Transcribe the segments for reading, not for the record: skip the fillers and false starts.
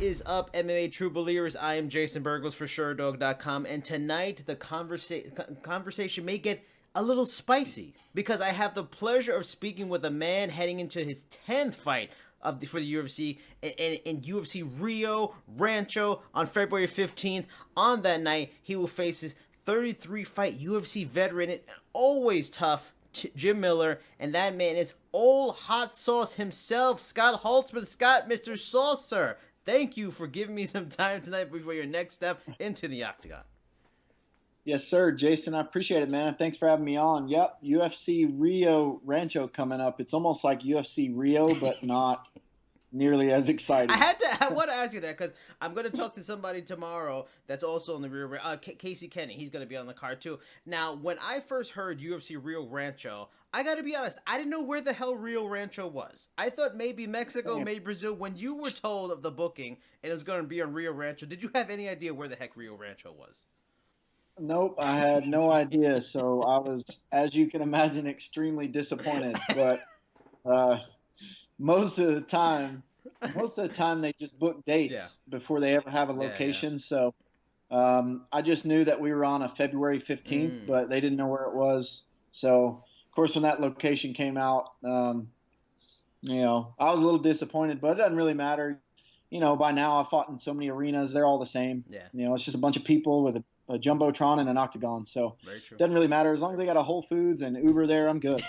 is up, MMA True Believers? I am Jason Burgos for Sherdog.com, and tonight the conversation may get a little spicy because I have the pleasure of speaking with a man heading into his 10th fight for the UFC in UFC Rio Rancho on February 15th. On that night, he will face his 33-fight UFC veteran and always tough Jim Miller, and that man is old hot sauce himself, Scott Holtzman. Scott, Mr. Saucer, thank you for giving me some time tonight before your next step into the Octagon. Yes, sir, Jason. I appreciate it, man. Thanks for having me on. Yep, UFC Rio Rancho coming up. It's almost like UFC Rio, but not nearly as exciting. I want to ask you that because I'm going to talk to somebody tomorrow that's also on the Rio Casey Kenny. He's going to be on the card too. Now, when I first heard UFC Rio Rancho, I got to be honest, I didn't know where the hell Rio Rancho was. I thought maybe Mexico, maybe Brazil. When you were told of the booking and it was going to be on Rio Rancho, did you have any idea where the heck Rio Rancho was? Nope, I had no idea. So I was, as you can imagine, extremely disappointed. But most of the time they just book dates before they ever have a location. So I just knew that we were on a February 15th, but they didn't know where it was. So of course, when that location came out, I was a little disappointed, but it doesn't really matter. By now I've fought in so many arenas; they're all the same. Yeah. It's just a bunch of people with a jumbotron and an octagon, so it doesn't really matter as long as they got a Whole Foods and Uber there. I'm good.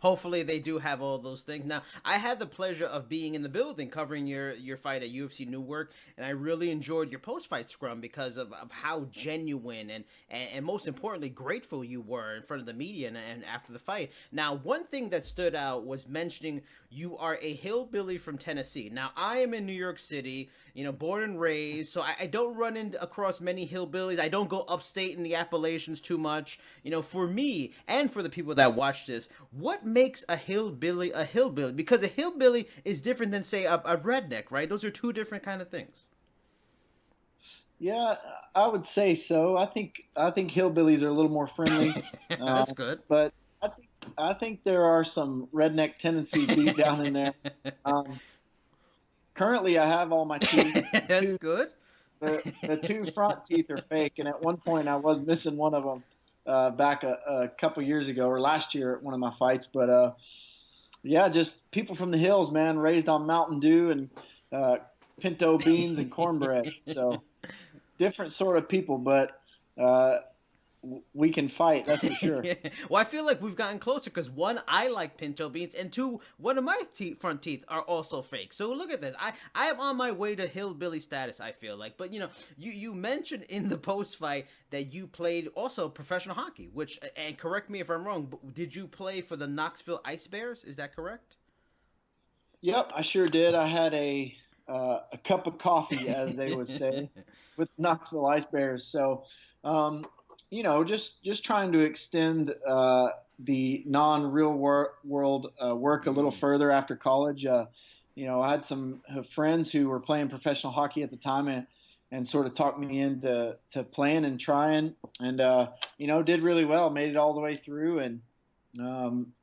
Hopefully they do have all those things. Now, I had the pleasure of being in the building covering your fight at UFC Newark, and I really enjoyed your post-fight scrum because of how genuine and most importantly grateful you were in front of the media and after the fight. Now, one thing that stood out was mentioning you are a hillbilly from Tennessee. Now, I am in New York City, born and raised, so I don't run across many hillbillies. I don't go upstate in the Appalachians too much. For me and for the people that watch this, what makes a hillbilly a hillbilly? Because a hillbilly is different than, say, a redneck, right? Those are two different kind of things. Yeah, I would say so. I think hillbillies are a little more friendly. That's good. But I think there are some redneck tendencies deep down in there. Currently, I have all my teeth. That's good. The two front teeth are fake, and at one point I was missing one of them back a couple years ago or last year at one of my fights. But yeah, just people from the hills, man, raised on Mountain Dew and pinto beans and cornbread. So different sort of people, but we can fight, that's for sure. Well, I feel like we've gotten closer because one, I like pinto beans, and two, one of my front teeth are also fake. So look at this. I am on my way to hillbilly status, I feel like. But you mentioned in the post fight that you played also professional hockey, which, and correct me if I'm wrong, but did you play for the Knoxville Ice Bears? Is that correct? Yep, I sure did. I had a cup of coffee, as they would say, with Knoxville Ice Bears. So just trying to extend the non-real world work a little further after college. I had some friends who were playing professional hockey at the time and sort of talked me into playing and trying, and did really well, made it all the way through, and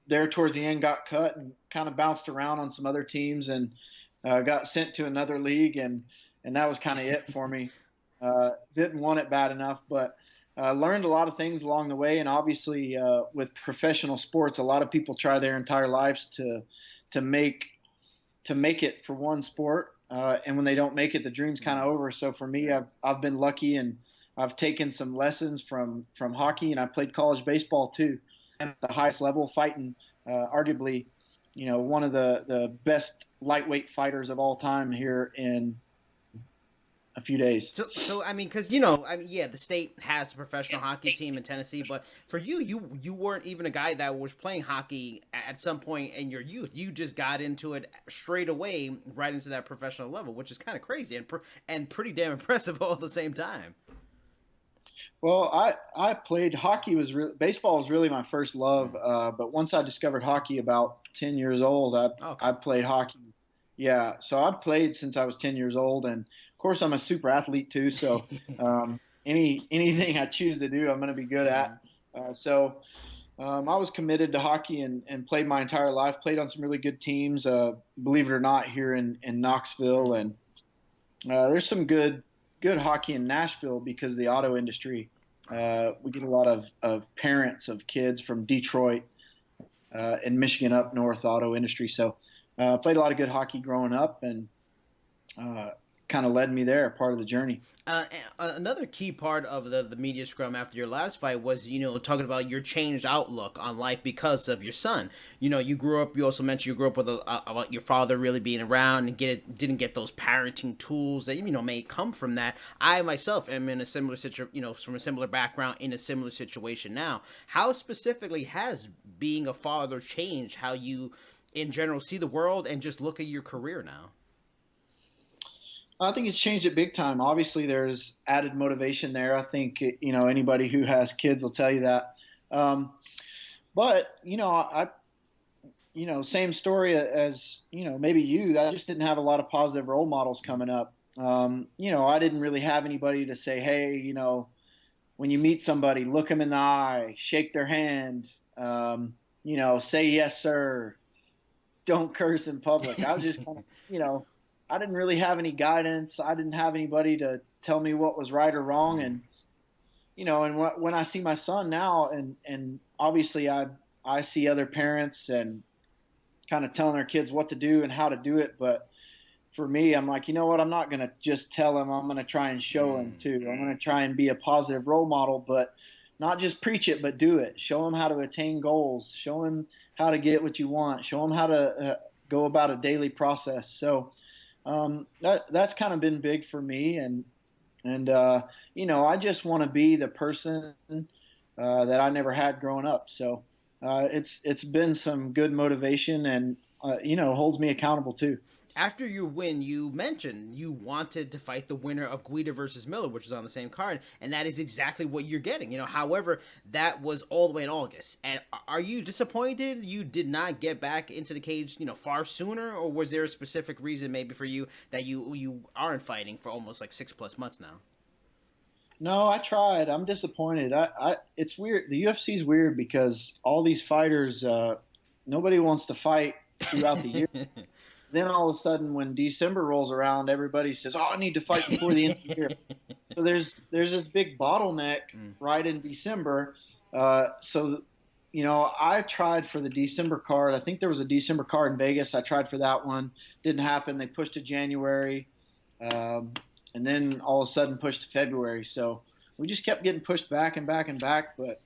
there towards the end got cut and kind of bounced around on some other teams and got sent to another league, and that was kind of it for me. Didn't want it bad enough, but learned a lot of things along the way. And obviously with professional sports, a lot of people try their entire lives to make it for one sport. And when they don't make it, the dream's kind of over. So for me, I've been lucky, and I've taken some lessons from hockey, and I played college baseball too at the highest level, fighting arguably, one of the best lightweight fighters of all time here in a few days. So I mean, because yeah, the state has a professional hockey team in Tennessee, but for you weren't even a guy that was playing hockey at some point in your youth. You just got into it straight away, right into that professional level, which is kind of crazy and pretty damn impressive all at the same time. Well, I played hockey. Baseball was really my first love, but once I discovered hockey about 10 years old, I played hockey. Yeah, so I've played since I was 10 years old, and of course I'm a super athlete too. So anything I choose to do, I'm going to be good at. So I was committed to hockey and played my entire life. Played on some really good teams, believe it or not, here in Knoxville, and There's some good hockey in Nashville because of the auto industry. We get a lot of parents of kids from Detroit and Michigan up north auto industry. So played a lot of good hockey growing up, and uh, kind of led me there, part of the journey. Another key part of the media scrum after your last fight was, talking about your changed outlook on life because of your son. You grew up. You also mentioned you grew up with about your father really being around and didn't get those parenting tools that may come from that. I myself am in a similar situation, from a similar background in a similar situation now. How specifically has being a father changed how you, in general, see the world and just look at your career now? I think it's changed it big time. Obviously, there's added motivation there. I think anybody who has kids will tell you that. Um, but same story as maybe you. I just didn't have a lot of positive role models coming up. I didn't really have anybody to say, hey, when you meet somebody, look them in the eye, shake their hand, say yes sir, don't curse in public. I was just kind of, I didn't really have any guidance. I didn't have anybody to tell me what was right or wrong. And when I see my son now, and obviously I see other parents and kind of telling their kids what to do and how to do it. But for me, I'm like, you know what? I'm not going to just tell them. I'm going to try and show them too. I'm going to try and be a positive role model, but not just preach it, but do it. Show them how to attain goals. Show them how to get what you want. Show them how to go about a daily process. So that's kind of been big for me. And I just want to be the person that I never had growing up. So it's been some good motivation, and holds me accountable too. After your win, you mentioned you wanted to fight the winner of Guida versus Miller, which is on the same card, and that is exactly what you're getting. However, that was all the way in August. And are you disappointed you did not get back into the cage, far sooner, or was there a specific reason maybe for you that you aren't fighting for almost like 6+ months now? No, I tried. I'm disappointed. It's weird. The UFC is weird because all these fighters, nobody wants to fight throughout the year. Then all of a sudden, when December rolls around, everybody says, "Oh, I need to fight before the end of the year." So there's this big bottleneck right in December. So I tried for the December card. I think there was a December card in Vegas. I tried for that one. Didn't happen. They pushed to January, and then all of a sudden pushed to February. So we just kept getting pushed back and back and back. But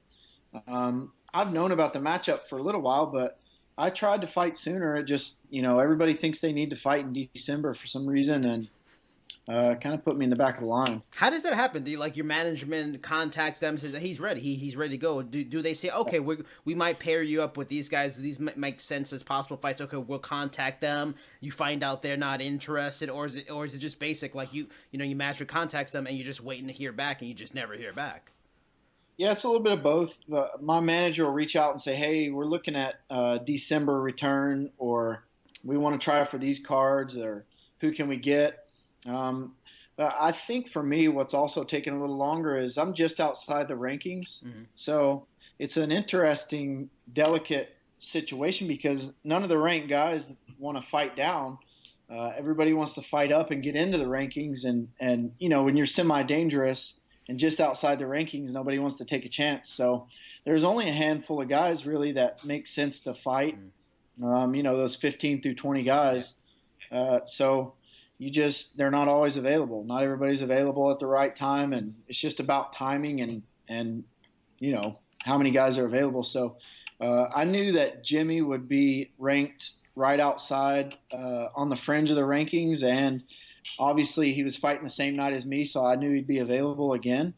I've known about the matchup for a little while, but I tried to fight sooner. It just, everybody thinks they need to fight in December for some reason, and kind of put me in the back of the line. How does that happen? Do you, like, your management contacts them, says he's ready, he's ready to go? Do they say, okay, we might pair you up with these guys, these make sense as possible fights? Okay, we'll contact them. You find out they're not interested, or is it just basic, like your manager contacts them and you're just waiting to hear back and you just never hear back? Yeah, it's a little bit of both. My manager will reach out and say, "Hey, we're looking at December return, or we want to try for these cards, or who can we get?" I think for me, what's also taking a little longer is I'm just outside the rankings, so it's an interesting, delicate situation because none of the ranked guys want to fight down. Everybody wants to fight up and get into the rankings, and when you're semi-dangerous and just outside the rankings, nobody wants to take a chance. So there's only a handful of guys really that make sense to fight. Those 15 through 20 guys. So they're not always available. Not everybody's available at the right time, and it's just about timing and how many guys are available. So I knew that Jimmy would be ranked right outside on the fringe of the rankings, and obviously he was fighting the same night as me, so I knew he'd be available again.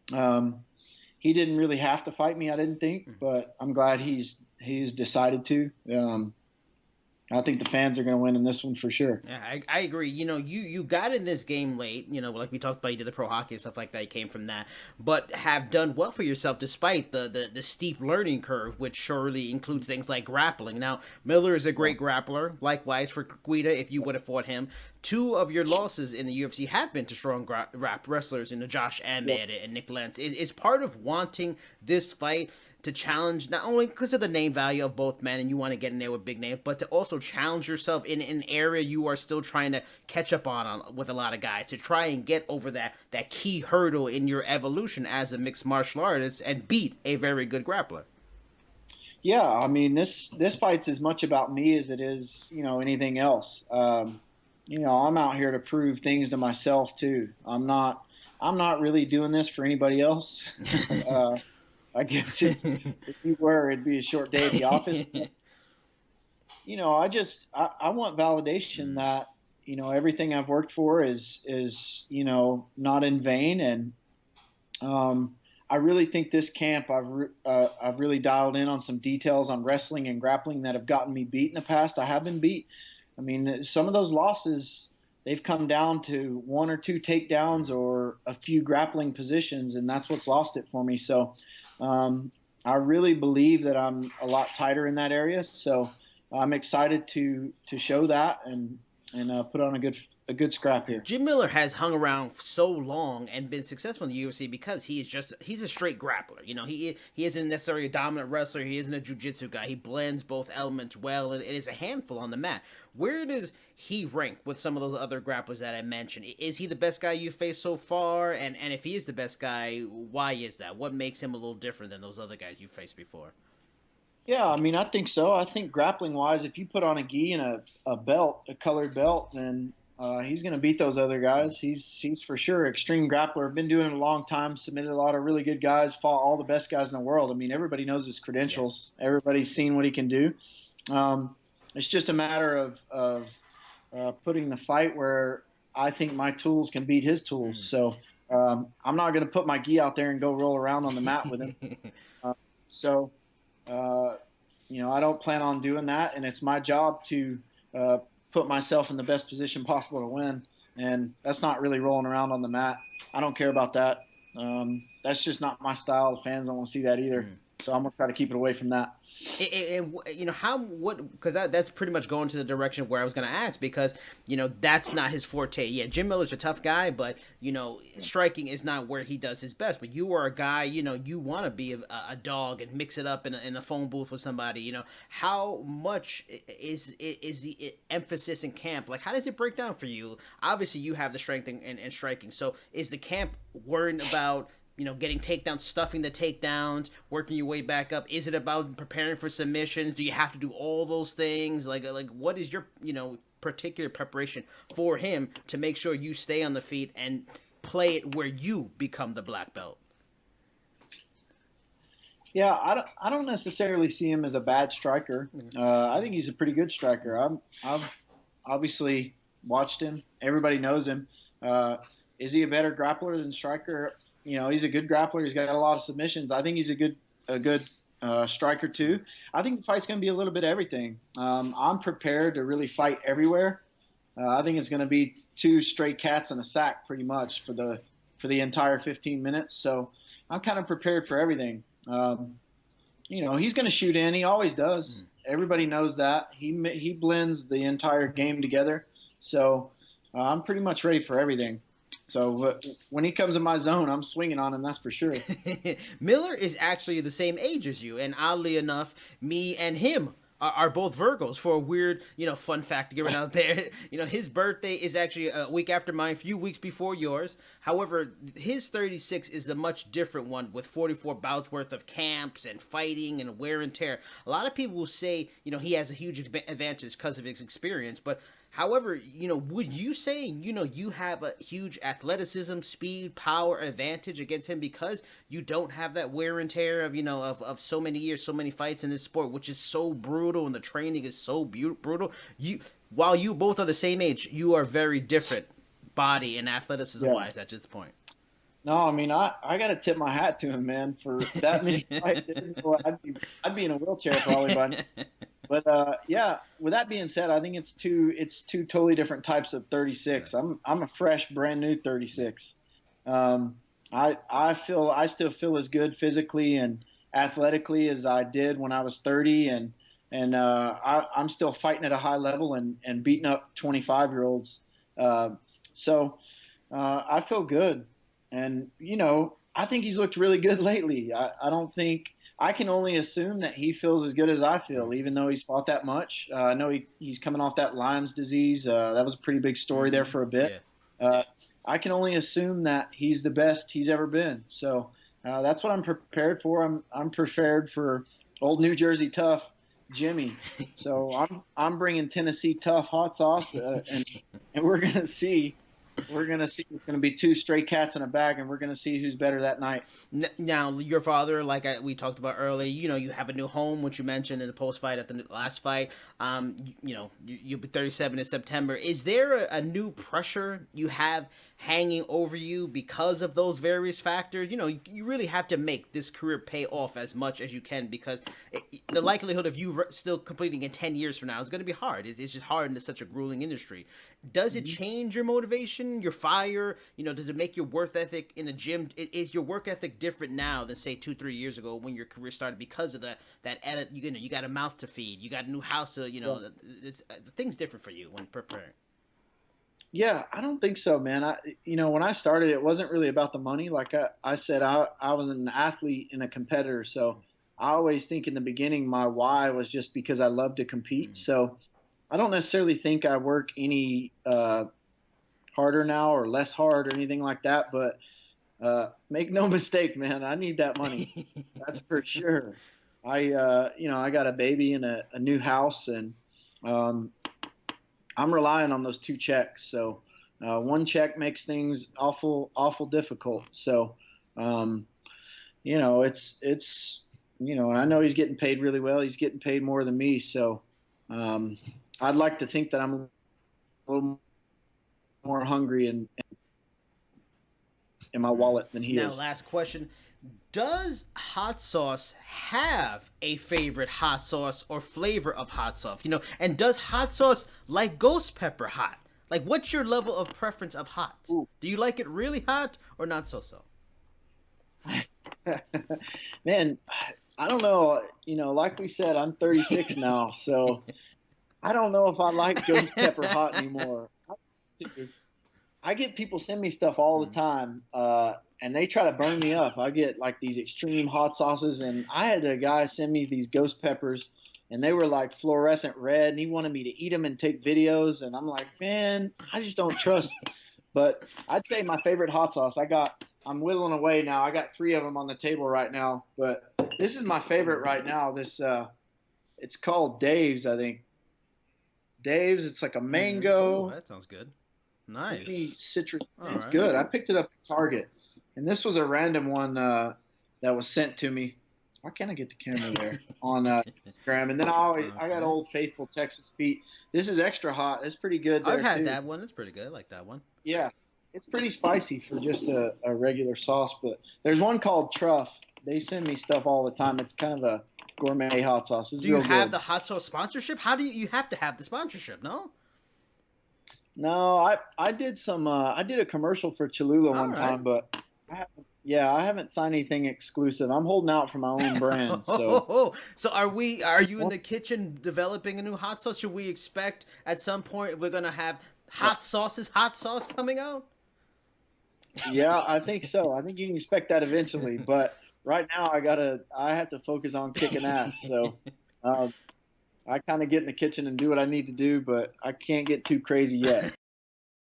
He didn't really have to fight me, I didn't think, but I'm glad he's decided to. I think the fans are going to win in this one for sure. Yeah, I agree. You got in this game late, like we talked about, you did the pro hockey and stuff like that, you came from that, but have done well for yourself despite the steep learning curve, which surely includes things like grappling. Now, Miller is a great grappler. Likewise for Guida, if you would have fought him. Two of your losses in the UFC have been to strong rap wrestlers, Josh Emmett and Nick Lentz. Is part of wanting this fight to challenge, not only because of the name value of both men and you want to get in there with big names, but to also challenge yourself in an area you are still trying to catch up on with a lot of guys, to try and get over that key hurdle in your evolution as a mixed martial artist and beat a very good grappler. Yeah, I mean this fight's as much about me as it is, anything else. I'm out here to prove things to myself too. I'm not really doing this for anybody else. uh, I guess if you were, it'd be a short day at the office. But, I want validation that everything I've worked for is not in vain, and I really think this camp I've really dialed in on some details on wrestling and grappling that have gotten me beat in the past. I have been beat. I mean, some of those losses, they've come down to one or two takedowns or a few grappling positions, and that's what's lost it for me. So I really believe that I'm a lot tighter in that area. So I'm excited to show that and put on a good scrap here. Jim Miller has hung around so long and been successful in the UFC because he's a straight grappler. He isn't necessarily a dominant wrestler. He isn't a jiu-jitsu guy. He blends both elements well, and it is a handful on the mat. Where does he rank with some of those other grapplers that I mentioned? Is he the best guy you've faced so far? And if he is the best guy, why is that? What makes him a little different than those other guys you've faced before? Yeah, I mean, I think so. I think grappling wise, if you put on a gi and a belt, a colored belt, then he's going to beat those other guys. He's for sure extreme grappler. Been doing it a long time. Submitted a lot of really good guys. Fought all the best guys in the world. I mean, everybody knows his credentials. Yeah. Everybody's seen what he can do. It's just a matter of putting the fight where I think my tools can beat his tools. So I'm not going to put my gi out there and go roll around on the mat with him. I don't plan on doing that, and it's my job to put myself in the best position possible to win. And that's not really rolling around on the mat. I don't care about that. That's just not my style. The fans don't want to see that either. So I'm gonna try to keep it away from that. Because that's pretty much going to the direction where I was going to ask, because that's not his forte. Yeah, Jim Miller's a tough guy, but striking is not where he does his best. But you are a guy, you want to be a dog and mix it up in a phone booth with somebody. How much is the emphasis in camp? Like, how does it break down for you? Obviously, you have the strength and striking. So is the camp worried about getting takedowns, stuffing the takedowns, working your way back up? Is it about preparing for submissions? Do you have to do all those things? Like what is your, particular preparation for him to make sure you stay on the feet and play it where you become the black belt? Yeah, I don't necessarily see him as a bad striker. I think he's a pretty good striker. I've obviously watched him. Everybody knows him. Is he a better grappler than striker? He's a good grappler. He's got a lot of submissions. I think he's a good striker too. I think the fight's going to be a little bit of everything. I'm prepared to really fight everywhere. I think it's going to be two straight cats and a sack pretty much for the entire 15 minutes. So I'm kind of prepared for everything. He's going to shoot in. He always does. Everybody knows that. He blends the entire game together. So I'm pretty much ready for everything. So when he comes in my zone, I'm swinging on him, that's for sure. Miller is actually the same age as you, and oddly enough, me and him are both Virgos. For a weird, fun fact to get right out there. His birthday is actually a week after mine, a few weeks before yours. However, his 36 is a much different one, with 44 bouts worth of camps and fighting and wear and tear. A lot of people will say, he has a huge advantage because of his experience, but however, would you say, you have a huge athleticism, speed, power advantage against him because you don't have that wear and tear of so many years, so many fights in this sport, which is so brutal and the training is so brutal? While you both are the same age, you are very different body and athleticism-wise at this point. No, I mean, I got to tip my hat to him, man, for that many fights. I'd be in a wheelchair probably by now. But with that being said, I think it's two totally different types of 36. I'm a fresh, brand new 36. I still feel as good physically and athletically as I did when I was 30, and I'm still fighting at a high level and beating up 25-year-olds. So I feel good, and I think he's looked really good lately. I don't think I can only assume that he feels as good as I feel, even though he's fought that much. I know he's coming off that Lyme's disease. That was a pretty big story there for a bit. Yeah. I can only assume that he's the best he's ever been. So that's what I'm prepared for. I'm prepared for old New Jersey tough Jimmy. So I'm bringing Tennessee tough hot sauce, and we're gonna see. We're gonna see. It's gonna be two stray cats in a bag, and we're gonna see who's better that night. Now, your father, like we talked about earlier, you have a new home, which you mentioned in the post fight at the last fight. You'll be 37 in September. Is there a new pressure you have hanging over you because of those various factors? You really have to make this career pay off as much as you can, because the likelihood of you still completing in 10 years from now is going to be hard. It's just hard in such a grueling industry. Does it change your motivation, your fire? Does it make your work ethic in the gym? Is your work ethic different now than, say, 2-3 years ago when your career started, because of that edit? You got a mouth to feed, you got a new house, the thing's different for you when preparing. Yeah, I don't think so, man. When I started, it wasn't really about the money. Like I said, I was an athlete and a competitor. So I always think in the beginning, my why was just because I love to compete. So I don't necessarily think I work any harder now or less hard or anything like that. But make no mistake, man, I need that money. That's for sure. I got a baby and a new house, and I'm relying on those two checks. So one check makes things awful, awful difficult. So, and I know he's getting paid really well. He's getting paid more than me. So I'd like to think that I'm a little more hungry in my wallet than he Now, is. last question. Does hot sauce have a favorite hot sauce or flavor of hot sauce? And does hot sauce like ghost pepper hot? Like, what's your level of preference of hot? Ooh. Do you like it really hot or not so? Man, I don't know. Like we said, I'm 36 now, so I don't know if I like ghost pepper hot anymore. I get people send me stuff all the time, and they try to burn me up. I get like these extreme hot sauces, and I had a guy send me these ghost peppers, and they were like fluorescent red, and he wanted me to eat them and take videos, and I'm like, man, I just don't trust. But I'd say my favorite hot sauce, I'm whittling away now. I got 3 of them on the table right now, but this is my favorite right now. It's called Dave's, I think. Dave's, it's like a mango. Oh, that sounds good. Nice. Citrus. All It's right. good. I picked it up at Target, and this was a random one that was sent to me. Why can't I get the camera there on Instagram? And then I got Old Faithful Texas Pete. This is extra hot. It's pretty good there I've had too. that one. It's pretty good. I like that one. Yeah, it's pretty spicy for just a regular sauce. But there's one called Truff. They send me stuff all the time. It's kind of a gourmet hot sauce. It's Do you real have good. the hot sauce sponsorship? How do you have to have the sponsorship? No. No, I did I did a commercial for Cholula one time, but I haven't signed anything exclusive. I'm holding out for my own brand. So So are you in the kitchen developing a new hot sauce? Should we expect at some point we're gonna have hot sauce coming out? Yeah, I think so. I think you can expect that eventually, but right now I have to focus on kicking ass. So I kind of get in the kitchen and do what I need to do, but I can't get too crazy yet.